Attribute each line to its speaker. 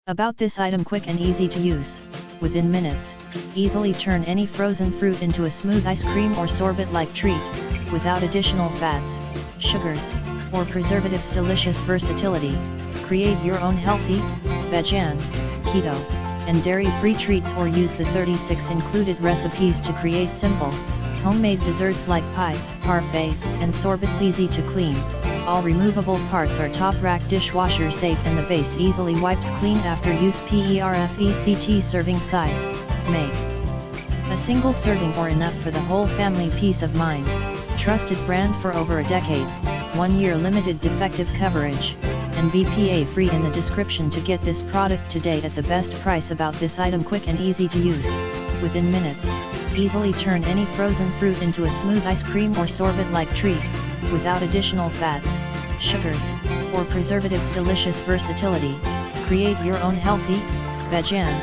Speaker 1: About this item: quick and easy to use. Within minutes, easily turn any frozen fruit into a smooth ice cream or sorbet-like treat, without additional fats, sugars, or preservatives. Delicious versatility. Create your own healthy, vegan, keto, and dairy-free treats, or use the 36 included recipes to create simple, homemade desserts like pies, parfaits, and sorbets. Easy to clean. All removable parts are top rack, dishwasher safe, and the base easily wipes clean after use. Perfect serving size. Make a single serving or enough for the whole family. Peace of mind. Trusted brand for over a decade. 1 year limited defective coverage. And BPA free. In the description to get this product today at the best price. About this item: quick and easy to use. Within minutes, easily turn any frozen fruit into a smooth ice cream or sorbet-like treat, without additional fats, sugars, or preservatives. Delicious versatility. Create your own healthy, vegan,